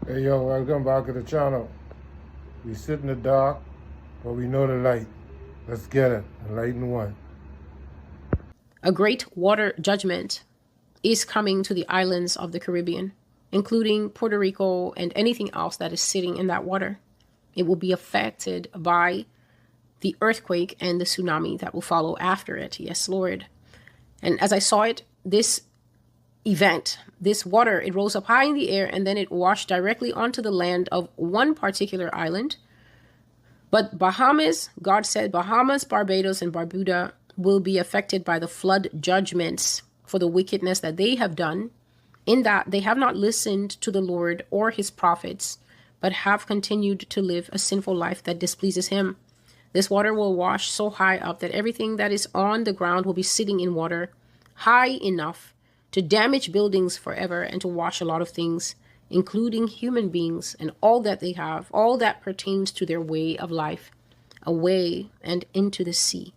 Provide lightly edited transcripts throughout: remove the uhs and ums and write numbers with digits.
Hey yo, welcome back to the channel. We sit in the dark, but we know the light. Let's get it. Enlighten one. A great water judgment is coming to the islands of the Caribbean, including Puerto Rico and anything else that is sitting in that water. It will be affected by the earthquake and the tsunami that will follow after it. Yes, Lord. And as I saw it, this event, this water, it rose up high in the air and then it washed directly onto the land of one particular island. But Bahamas, God said Bahamas, Barbados, and Barbuda will be affected by the flood judgments for the wickedness that they have done, in that they have not listened to the Lord or his prophets, but have continued to live a sinful life that displeases him. This water will wash so high up that everything that is on the ground will be sitting in water high enough to damage buildings forever and to wash a lot of things, including human beings and all that they have, all that pertains to their way of life, away and into the sea.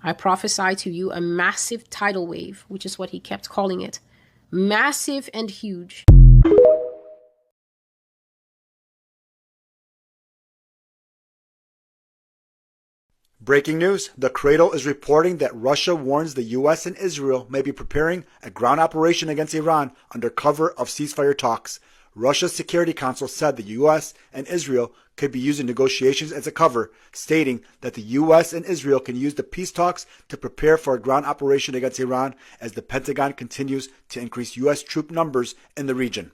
I prophesy to you a massive tidal wave, which is what he kept calling it, massive and huge. Breaking news, the Cradle is reporting that Russia warns the U.S. and Israel may be preparing a ground operation against Iran under cover of ceasefire talks. Russia's Security Council said the U.S. and Israel could be using negotiations as a cover, stating that the U.S. and Israel can use the peace talks to prepare for a ground operation against Iran as the Pentagon continues to increase U.S. troop numbers in the region,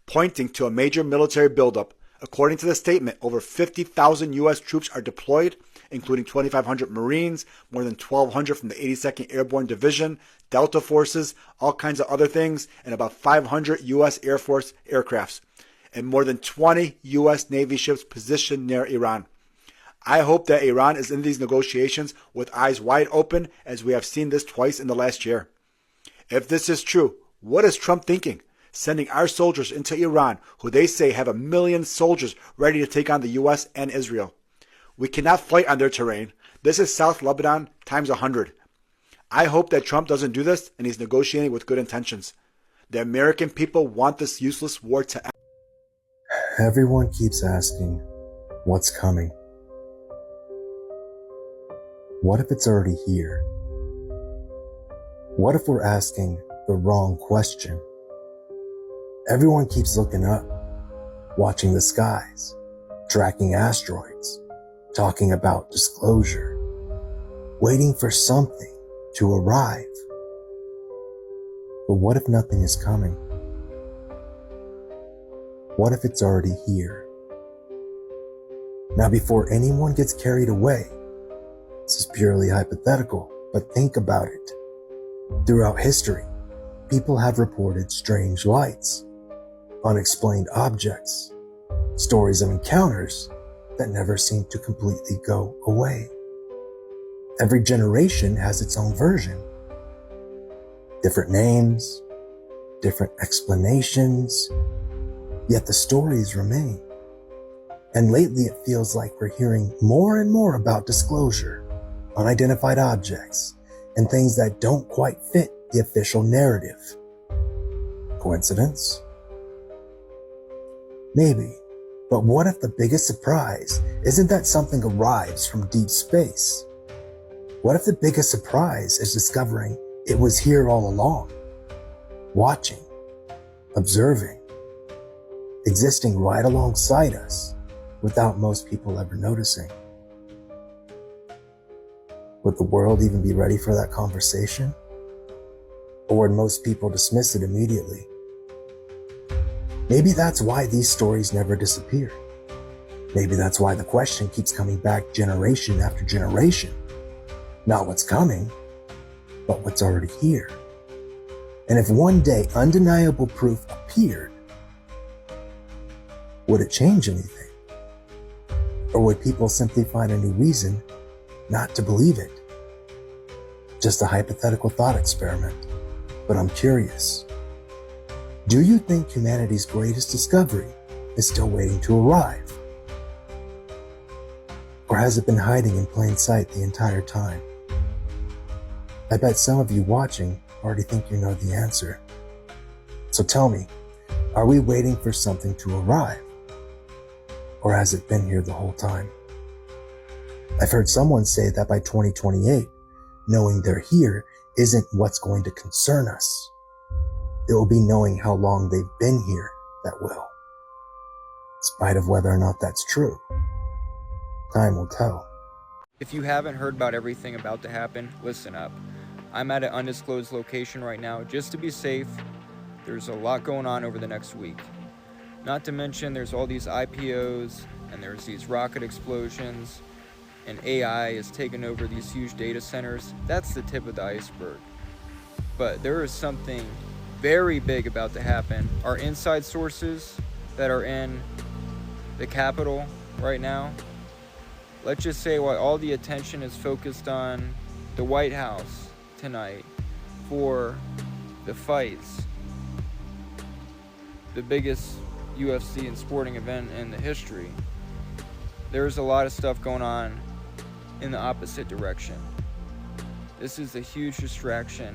pointing to a major military buildup. According to the statement, over 50,000 U.S. troops are deployed, including 2,500 Marines, more than 1,200 from the 82nd Airborne Division, Delta Forces, all kinds of other things, and about 500 U.S. Air Force aircrafts, and more than 20 U.S. Navy ships positioned near Iran. I hope that Iran is in these negotiations with eyes wide open, as we have seen this twice in the last year. If this is true, what is Trump thinking? Sending our soldiers into Iran, who they say have 1 million soldiers ready to take on the U.S. and Israel. We cannot fight on their terrain. This is South Lebanon times 100. I hope that Trump doesn't do this and he's negotiating with good intentions. The American people want this useless war to end. Everyone keeps asking, what's coming? What if it's already here? What if we're asking the wrong question? Everyone keeps looking up, watching the skies, tracking asteroids, talking about disclosure, waiting for something to arrive. But what if nothing is coming? What if it's already here? Now, before anyone gets carried away, this is purely hypothetical, but think about it. Throughout history, people have reported strange lights, unexplained objects, stories of encounters that never seem to completely go away. Every generation has its own version. Different names, different explanations, yet the stories remain. And lately it feels like we're hearing more and more about disclosure, unidentified objects, and things that don't quite fit the official narrative. Coincidence? Maybe. But what if the biggest surprise isn't that something arrives from deep space? What if the biggest surprise is discovering it was here all along, watching, observing, existing right alongside us without most people ever noticing? Would the world even be ready for that conversation? Or would most people dismiss it immediately? Maybe that's why these stories never disappear. Maybe that's why the question keeps coming back generation after generation. Not what's coming, but what's already here. And if one day undeniable proof appeared, would it change anything? Or would people simply find a new reason not to believe it? Just a hypothetical thought experiment, but I'm curious. Do you think humanity's greatest discovery is still waiting to arrive? Or has it been hiding in plain sight the entire time? I bet some of you watching already think you know the answer. So tell me, Are we waiting for something to arrive? Or has it been here the whole time? I've heard someone say that by 2028, knowing they're here isn't what's going to concern us. It will be knowing how long they've been here that will. In spite of whether or not that's true, time will tell. If you haven't heard about everything about to happen, listen up. I'm at an undisclosed location right now just to be safe. There's a lot going on over the next week. Not to mention there's all these IPOs and there's these rocket explosions and AI is taking over these huge data centers. That's the tip of the iceberg. But there is something very big about to happen. Our inside sources that are in the Capitol right now, let's just say while all the attention is focused on the White House tonight for the fights, the biggest UFC and sporting event in the history, there's a lot of stuff going on in the opposite direction. This is a huge distraction.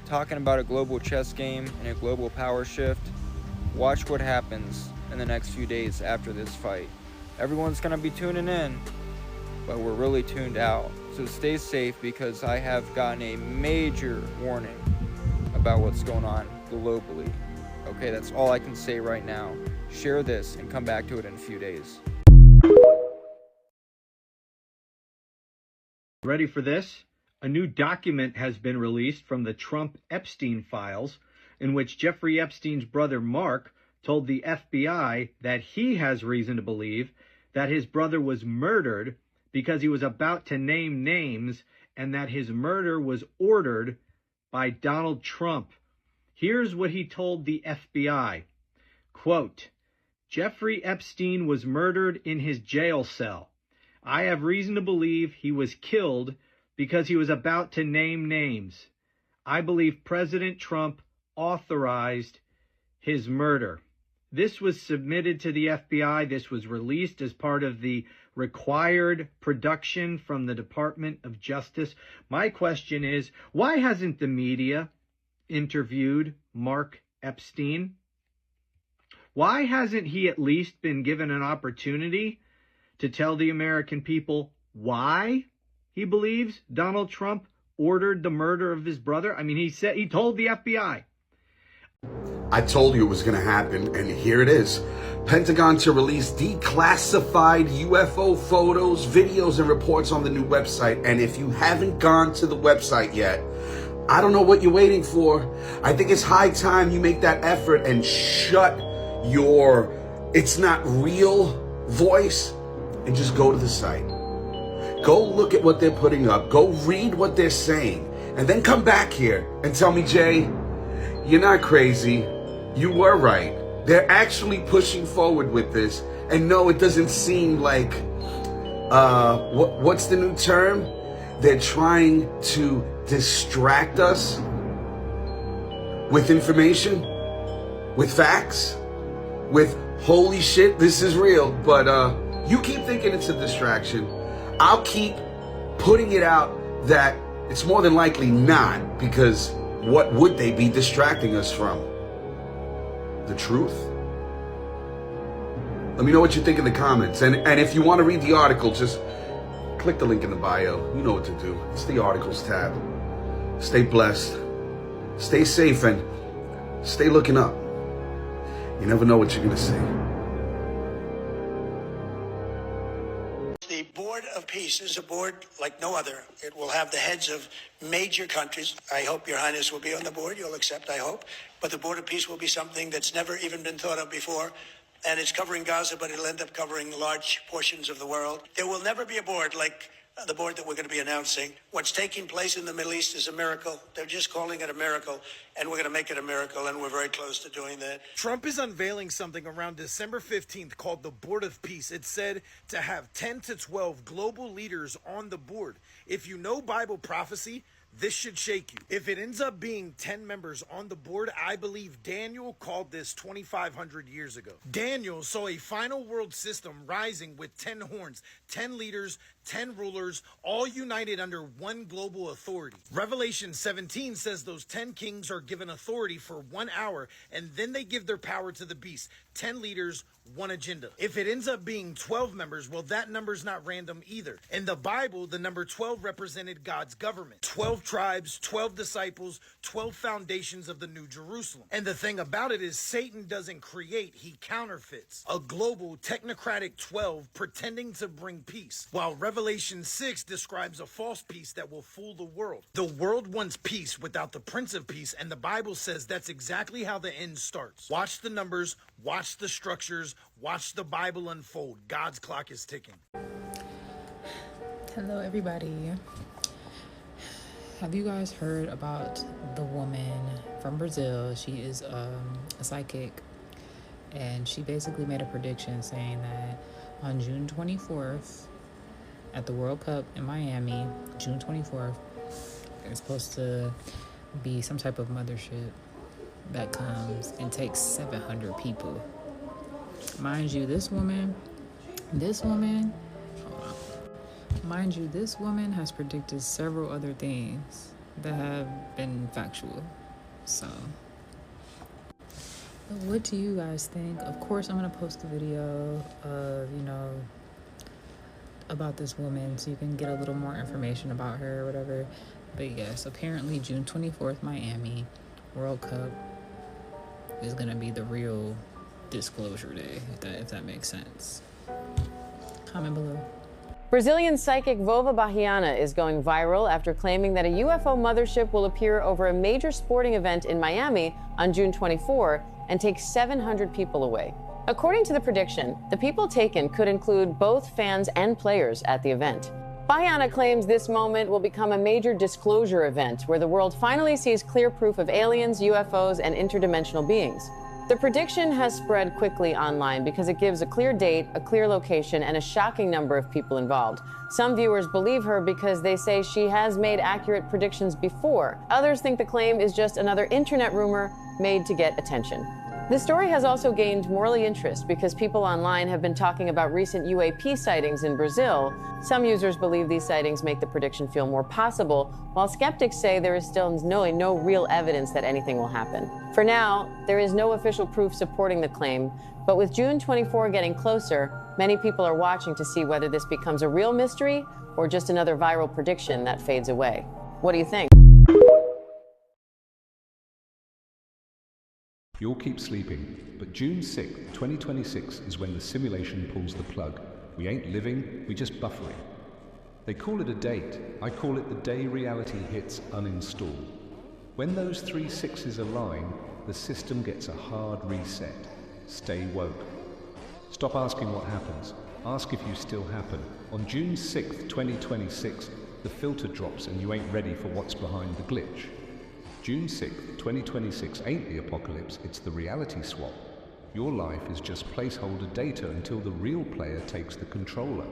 Talking about a global chess game and a global power shift, watch what happens in the next few days after this fight. Everyone's gonna be tuning in, but we're really tuned out. So stay safe because I have gotten a major warning about what's going on globally. Okay, that's all I can say right now. Share this and come back to it in a few days. Ready for this? A new document has been released from the Trump Epstein files in which Jeffrey Epstein's brother Mark told the FBI that he has reason to believe that his brother was murdered because he was about to name names and that his murder was ordered by Donald Trump. Here's what he told the FBI. Quote, Jeffrey Epstein was murdered in his jail cell. I have reason to believe he was killed because he was about to name names. I believe President Trump authorized his murder. This was submitted to the FBI. This was released as part of the required production from the Department of Justice. My question is, why hasn't the media interviewed Mark Epstein? Why hasn't he at least been given an opportunity to tell the American people why he believes Donald Trump ordered the murder of his brother? I mean, he told the FBI. I told you it was going to happen, and here it is. Pentagon to release declassified UFO photos, videos, and reports on the new website. And if you haven't gone to the website yet, I don't know what you're waiting for. I think it's high time you make that effort and shut your "it's not real" voice and just go to the site. Go look at what they're putting up. Go read what they're saying. And then come back here and tell me, Jay, you're not crazy. You were right. They're actually pushing forward with this. And no, it doesn't seem like, what's the new term? They're trying to distract us with information, with facts, with holy shit, this is real. But you keep thinking it's a distraction. I'll keep putting it out that it's more than likely not, because what would they be distracting us from? The truth? Let me know what you think in the comments. And if you want to read the article, just click the link in the bio. You know what to do. It's the articles tab. Stay blessed. Stay safe and stay looking up. You never know what you're going to see. The Board of Peace is a board like no other. It will have the heads of major countries. I hope Your Highness will be on the board. You'll accept, I hope. But the Board of Peace will be something that's never even been thought of before. And it's covering Gaza, but it'll end up covering large portions of the world. There will never be a board like the board that we're going to be announcing. What's taking place in the Middle East is a miracle. They're just calling it a miracle, and we're going to make it a miracle, and we're very close to doing that. Trump is unveiling something around December 15th called the Board of Peace. It's said to have 10 to 12 global leaders on the board. If you know Bible prophecy, This should shake you. If it ends up being 10 members on the board, I believe Daniel called this 2,500 years ago. Daniel saw a final world system rising with 10 horns, 10 leaders, 10 rulers, all united under one global authority. Revelation 17 says those 10 kings are given authority for 1 hour, and then they give their power to the beast. 10 leaders, one agenda. If it ends up being 12 members, well, that number's not random either. In the Bible, the number 12 represented God's government. 12 tribes, 12 disciples, 12 foundations of the New Jerusalem. And the thing about it is Satan doesn't create, he counterfeits. A global technocratic 12 pretending to bring peace, while Revelation 6 describes a false peace that will fool the world. The world wants peace without the Prince of Peace, and the Bible says that's exactly how the end starts. Watch the numbers, watch the structures, watch the Bible unfold. God's clock is ticking. Hello, everybody. Have you guys heard about the woman from Brazil? She is a psychic, and she basically made a prediction saying that on June 24th at the World Cup in Miami, June 24th, there's supposed to be some type of mothership that comes and takes 700 people. Mind you, this woman, mind you, this woman has predicted several other things that have been factual. So, what do you guys think? Of course, I'm going to post a video of, about this woman so you can get a little more information about her or whatever. But yes, apparently June 24th, Miami, World Cup is going to be the real disclosure day, if that makes sense. Comment below. Brazilian psychic Vova Bahiana is going viral after claiming that a UFO mothership will appear over a major sporting event in Miami on June 24 and take 700 people away. According to the prediction, the people taken could include both fans and players at the event. Bahiana claims this moment will become a major disclosure event where the world finally sees clear proof of aliens, UFOs, and interdimensional beings. The prediction has spread quickly online because it gives a clear date, a clear location, and a shocking number of people involved. Some viewers believe her because they say she has made accurate predictions before. Others think the claim is just another internet rumor made to get attention. The story has also gained morally interest because people online have been talking about recent UAP sightings in Brazil. Some users believe these sightings make the prediction feel more possible, while skeptics say there is still no real evidence that anything will happen. For now, there is no official proof supporting the claim, but with June 24 getting closer, many people are watching to see whether this becomes a real mystery or just another viral prediction that fades away. What do you think? You'll keep sleeping, but June 6th, 2026 is when the simulation pulls the plug. We ain't living, we just buffering. They call it a date. I call it the day reality hits uninstall. When those 3 6s align, the system gets a hard reset. Stay woke. Stop asking what happens. Ask if you still happen. On June 6th, 2026, the filter drops and you ain't ready for what's behind the glitch. June 6th, 2026 ain't the apocalypse, it's the reality swap. Your life is just placeholder data until the real player takes the controller.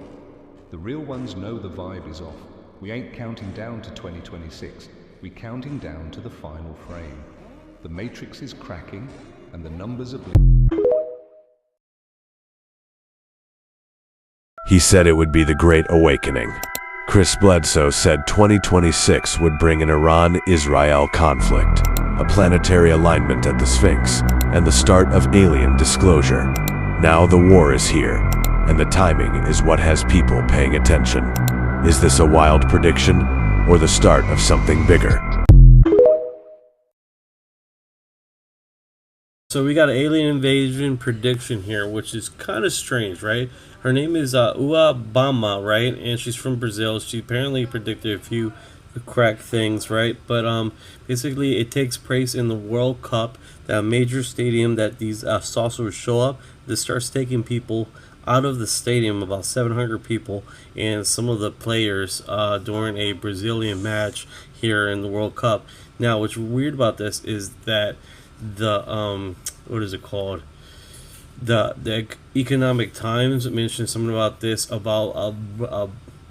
The real ones know the vibe is off. We ain't counting down to 2026, we counting down to the final frame. The matrix is cracking and the numbers are He said it would be the Great Awakening. Chris Bledsoe said 2026 would bring an Iran-Israel conflict, a planetary alignment at the Sphinx, and the start of alien disclosure. Now the war is here, and the timing is what has people paying attention. Is this a wild prediction, or the start of something bigger? So we got an alien invasion prediction here, which is kind of strange, right? Her name is Uabama, right? And she's from Brazil. She apparently predicted a few correct things, right? But basically it takes place in the World Cup, that major stadium that these saucers show up. This starts taking people out of the stadium, about 700 people, and some of the players during a Brazilian match here in the World Cup. Now, what's weird about this is that the what is it called? The Economic Times mentioned something about this, about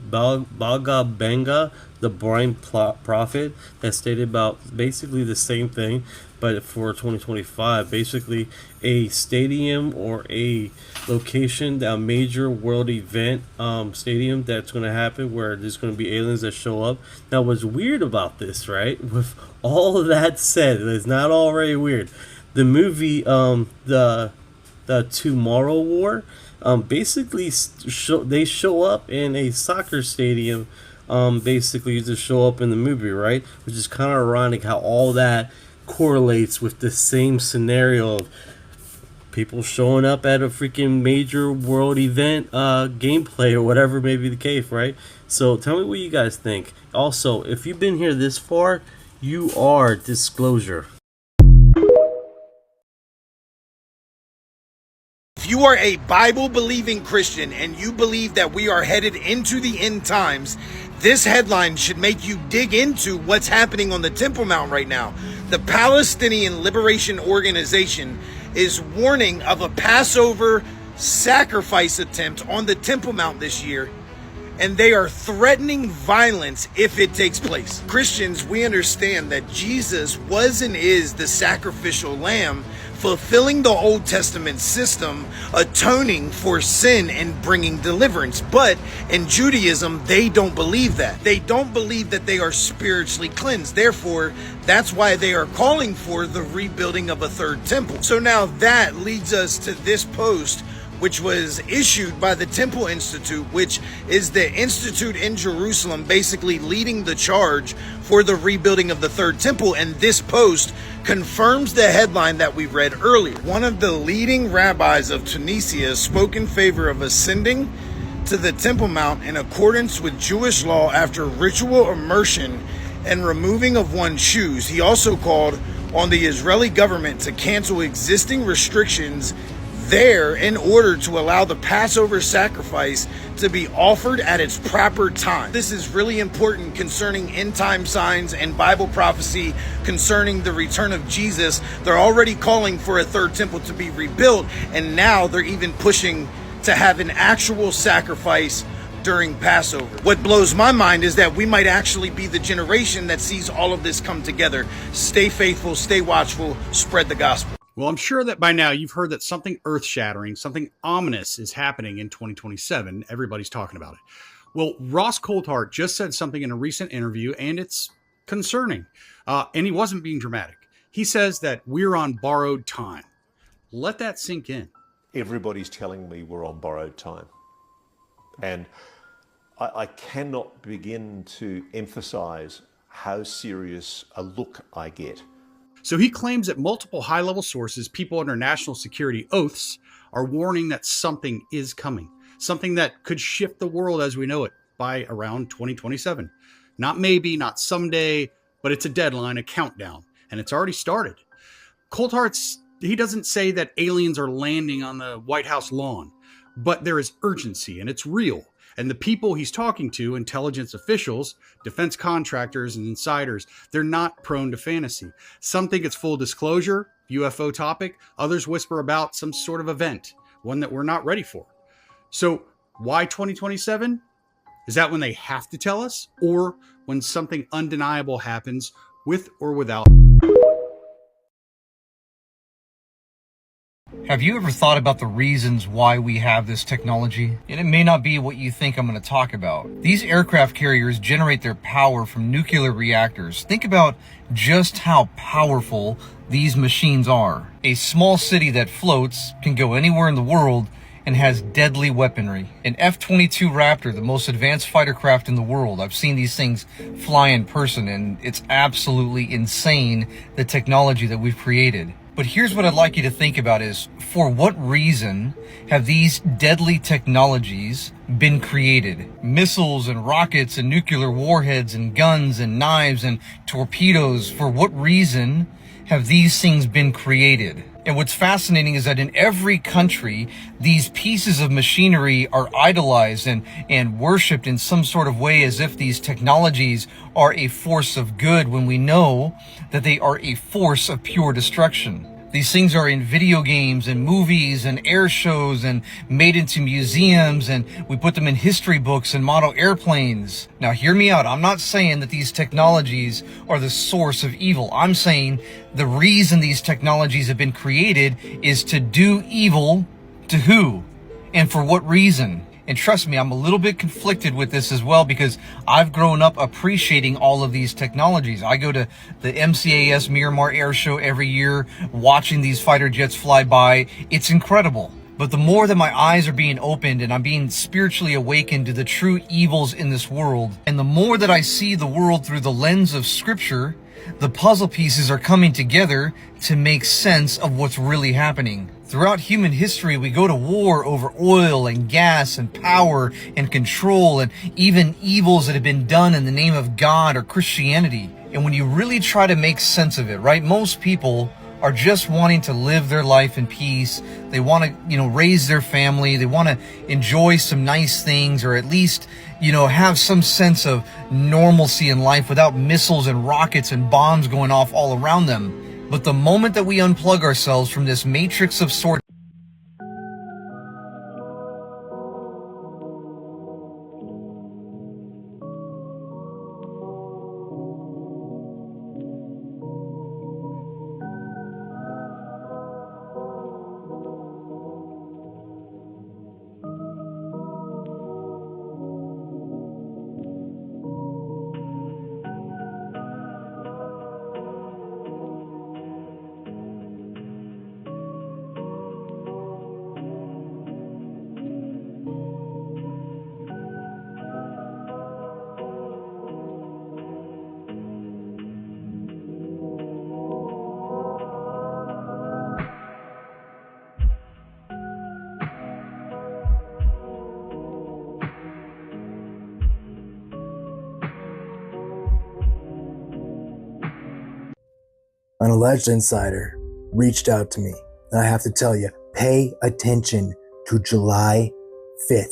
Banga, the blind prophet, that stated about basically the same thing, but for 2025, basically a stadium or a location, a major world event stadium that's going to happen where there's going to be aliens that show up. Now, what's weird about this, right? With all of that said, it's not already weird. The movie, the Tomorrow War, basically they show up in a soccer stadium. Basically just show up in the movie, right? Which is kind of ironic how all that correlates with the same scenario of people showing up at a freaking major world event gameplay or whatever may be the case, right? So tell me what you guys think. Also, if you've been here this far, you are Disclosure. If you are a Bible-believing Christian and you believe that we are headed into the end times, this headline should make you dig into what's happening on the Temple Mount right now. The Palestinian Liberation Organization is warning of a Passover sacrifice attempt on the Temple Mount this year, and they are threatening violence if it takes place. Christians, we understand that Jesus was and is the sacrificial lamb, fulfilling the Old Testament system, atoning for sin and bringing deliverance. But in Judaism, they don't believe that. They don't believe that they are spiritually cleansed. Therefore, that's why they are calling for the rebuilding of a third temple. So now that leads us to this post, which was issued by the Temple Institute, which is the institute in Jerusalem, basically leading the charge for the rebuilding of the third temple. And this post confirms the headline that we read earlier. One of the leading rabbis of Tunisia spoke in favor of ascending to the Temple Mount in accordance with Jewish law after ritual immersion and removing of one's shoes. He also called on the Israeli government to cancel existing restrictions there in order to allow the Passover sacrifice to be offered at its proper time. This is really important concerning end time signs and Bible prophecy concerning the return of Jesus. They're already calling for a third temple to be rebuilt, and now they're even pushing to have an actual sacrifice during Passover. What blows my mind is that we might actually be the generation that sees all of this come together. Stay faithful, stay watchful, spread the gospel. Well, I'm sure that by now you've heard that something earth-shattering, something ominous is happening in 2027. Everybody's talking about it. Well, Ross Coulthart just said something in a recent interview, and it's concerning. And he wasn't being dramatic. He says that we're on borrowed time. Let that sink in. Everybody's telling me we're on borrowed time. And I cannot begin to emphasize how serious a look I get. So he claims that multiple high-level sources, people under national security oaths, are warning that something is coming. Something that could shift the world as we know it by around 2027. Not maybe, not someday, but it's a deadline, a countdown. And it's already started. Coulthart, he doesn't say that aliens are landing on the White House lawn. But there is urgency, and it's real. And the people he's talking to, intelligence officials, defense contractors, and insiders, they're not prone to fantasy. Some think it's full disclosure, UFO topic. Others whisper about some sort of event, one that we're not ready for. So why 2027? Is that when they have to tell us? Or when something undeniable happens with or without? Have you ever thought about the reasons why we have this technology? And it may not be what you think I'm going to talk about. These aircraft carriers generate their power from nuclear reactors. Think about just how powerful these machines are. A small city that floats can go anywhere in the world and has deadly weaponry. An F-22 Raptor, the most advanced fighter craft in the world. I've seen these things fly in person, and it's absolutely insane, the technology that we've created. But here's what I'd like you to think about is, for what reason have these deadly technologies been created? Missiles and rockets and nuclear warheads and guns and knives and torpedoes, for what reason have these things been created? And what's fascinating is that in every country, these pieces of machinery are idolized and worshipped in some sort of way as if these technologies are a force of good, when we know that they are a force of pure destruction. These things are in video games and movies and air shows and made into museums, and we put them in history books and model airplanes. Now hear me out. I'm not saying that these technologies are the source of evil. I'm saying the reason these technologies have been created is to do evil to who? And for what reason? And trust me, I'm a little bit conflicted with this as well, because I've grown up appreciating all of these technologies. I go to the MCAS Miramar Air Show every year, watching these fighter jets fly by. It's incredible. But the more that my eyes are being opened and I'm being spiritually awakened to the true evils in this world, and the more that I see the world through the lens of Scripture, the puzzle pieces are coming together to make sense of what's really happening. Throughout human history, we go to war over oil and gas and power and control and even evils that have been done in the name of God or Christianity. And when you really try to make sense of it, right, most people are just wanting to live their life in peace. They want to, raise their family. They want to enjoy some nice things, or at least, have some sense of normalcy in life without missiles and rockets and bombs going off all around them. But the moment that we unplug ourselves from this matrix of sorts, an alleged insider reached out to me, and I have to tell you, pay attention to July 5th.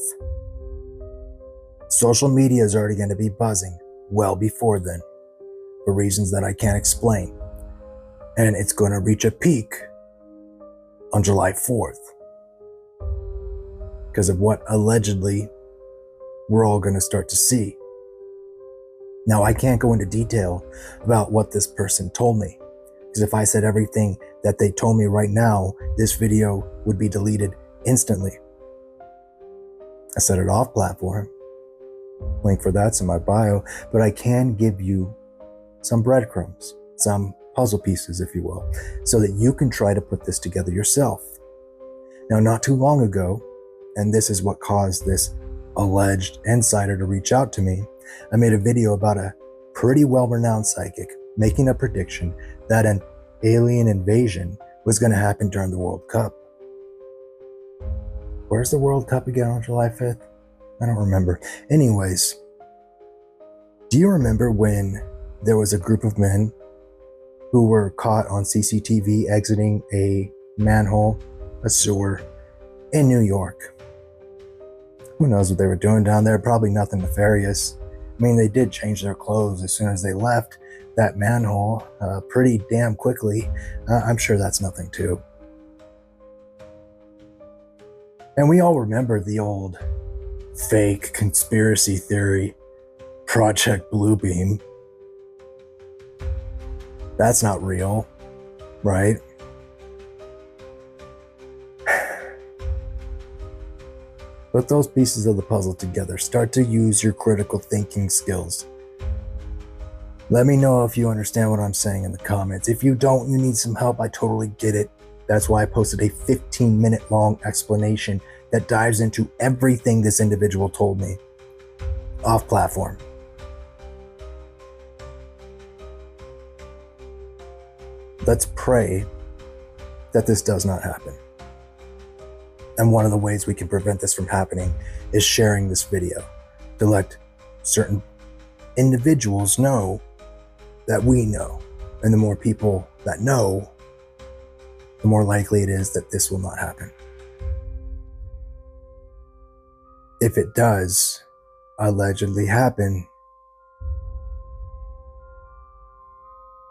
Social media is already going to be buzzing well before then, for reasons that I can't explain. And it's going to reach a peak on July 4th because of what allegedly we're all going to start to see. Now, I can't go into detail about what this person told me, because if I said everything that they told me right now, this video would be deleted instantly. I said it off platform. Link for that's in my bio, but I can give you some breadcrumbs, some puzzle pieces, if you will, so that you can try to put this together yourself. Now, not too long ago, and this is what caused this alleged insider to reach out to me, I made a video about a pretty well-renowned psychic making a prediction that an alien invasion was going to happen during the World Cup. Where's the World Cup again on July 5th? I don't remember. Anyways, do you remember when there was a group of men who were caught on CCTV exiting a manhole, a sewer in New York? Who knows what they were doing down there? Probably nothing nefarious. I mean, they did change their clothes as soon as they left that manhole pretty damn quickly. I'm sure that's nothing too. And we all remember the old fake conspiracy theory, Project Bluebeam. That's not real, right? Put those pieces of the puzzle together. Start to use your critical thinking skills. Let me know if you understand what I'm saying in the comments. If you don't, you need some help. I totally get it. That's why I posted a 15-minute long explanation that dives into everything this individual told me off platform. Let's pray that this does not happen. And one of the ways we can prevent this from happening is sharing this video to let certain individuals know that we know. And the more people that know, the more likely it is that this will not happen. If it does allegedly happen,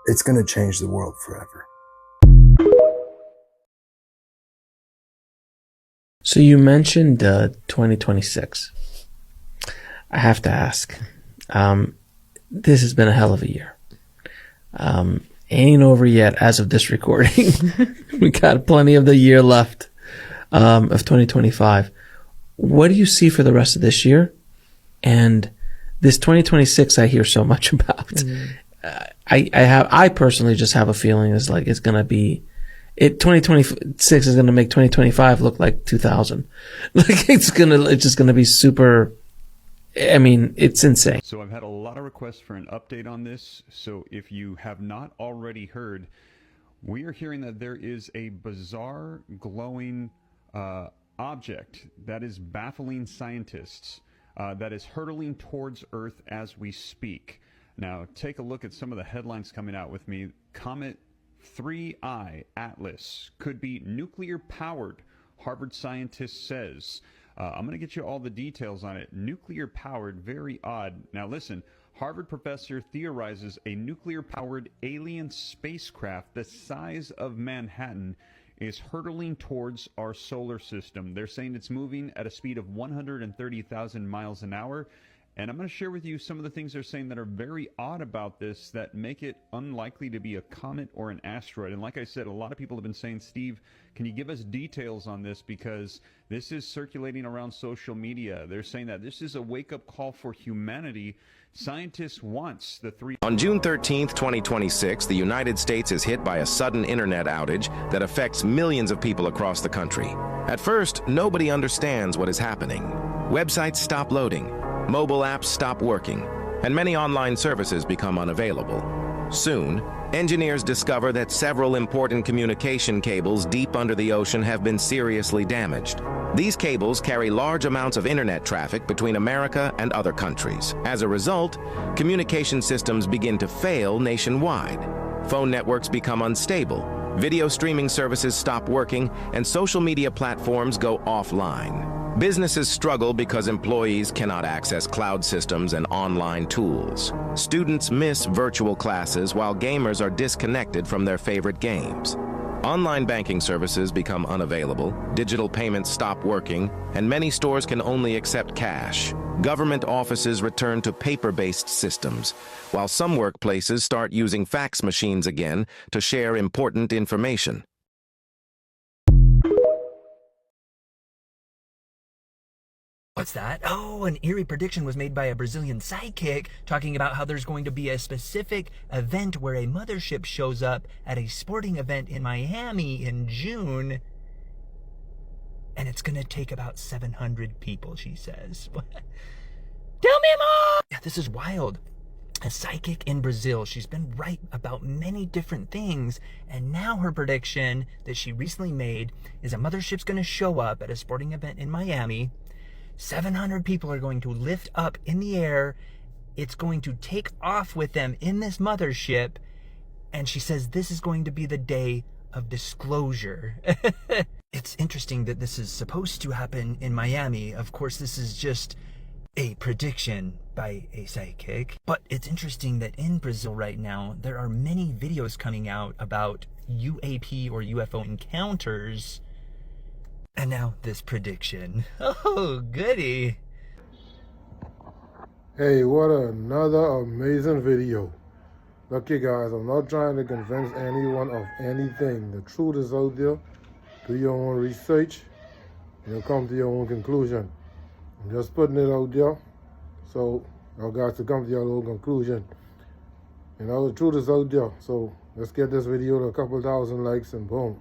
it's going to change the world forever. So you mentioned 2026. I have to ask. This has been a hell of a year. Ain't over yet as of this recording. We got plenty of the year left of 2025. What do you see for the rest of this year? And this 2026 I hear so much about. I personally just have a feeling it's like it's gonna be 2026 is gonna make 2025 look like 2000. Like it's just gonna be super. I mean, it's insane. So I've had a lot of requests for an update on this. So if you have not already heard, we are hearing that there is a bizarre glowing object that is baffling scientists, that is hurtling towards Earth as we speak. Now, take a look at some of the headlines coming out with me. Comet 3I Atlas could be nuclear powered, Harvard scientist says. I'm going to get you all the details on it. Nuclear powered, very odd. Now listen, Harvard professor theorizes a nuclear powered alien spacecraft the size of Manhattan is hurtling towards our solar system. They're saying it's moving at a speed of 130,000 miles an hour. And I'm going to share with you some of the things they're saying that are very odd about this that make it unlikely to be a comet or an asteroid. And like I said, a lot of people have been saying, Steve, can you give us details on this? Because this is circulating around social media. They're saying that this is a wake-up call for humanity. Scientists wants the three... On June 13th, 2026, the United States is hit by a sudden internet outage that affects millions of people across the country. At first, nobody understands what is happening. Websites stop loading. Mobile apps stop working, and many online services become unavailable. Soon, engineers discover that several important communication cables deep under the ocean have been seriously damaged. These cables carry large amounts of internet traffic between America and other countries. As a result, communication systems begin to fail nationwide. Phone networks become unstable, video streaming services stop working, and social media platforms go offline. Businesses struggle because employees cannot access cloud systems and online tools. Students miss virtual classes while gamers are disconnected from their favorite games. Online banking services become unavailable, digital payments stop working, and many stores can only accept cash. Government offices return to paper-based systems, while some workplaces start using fax machines again to share important information. What's that? Oh, an eerie prediction was made by a Brazilian psychic talking about how there's going to be a specific event where a mothership shows up at a sporting event in Miami in June. And it's going to take about 700 people, she says. Tell me more! Yeah, this is wild. A psychic in Brazil. She's been right about many different things. And now her prediction that she recently made is a mothership's going to show up at a sporting event in Miami. 700 people are going to lift up in the air. It's going to take off with them in this mothership. And she says this is going to be the day of disclosure. It's interesting that this is supposed to happen in Miami. Of course, this is just a prediction by a psychic. But it's interesting that in Brazil right now, there are many videos coming out about UAP or UFO encounters. And now this prediction. Oh, goody. Hey, what another amazing video. Look here guys, I'm not trying to convince anyone of anything. The truth is out there. Do your own research and you'll come to your own conclusion. I'm just putting it out there so y'all guys to come to your own conclusion. You know, the truth is out there. So let's get this video to a couple thousand likes and boom.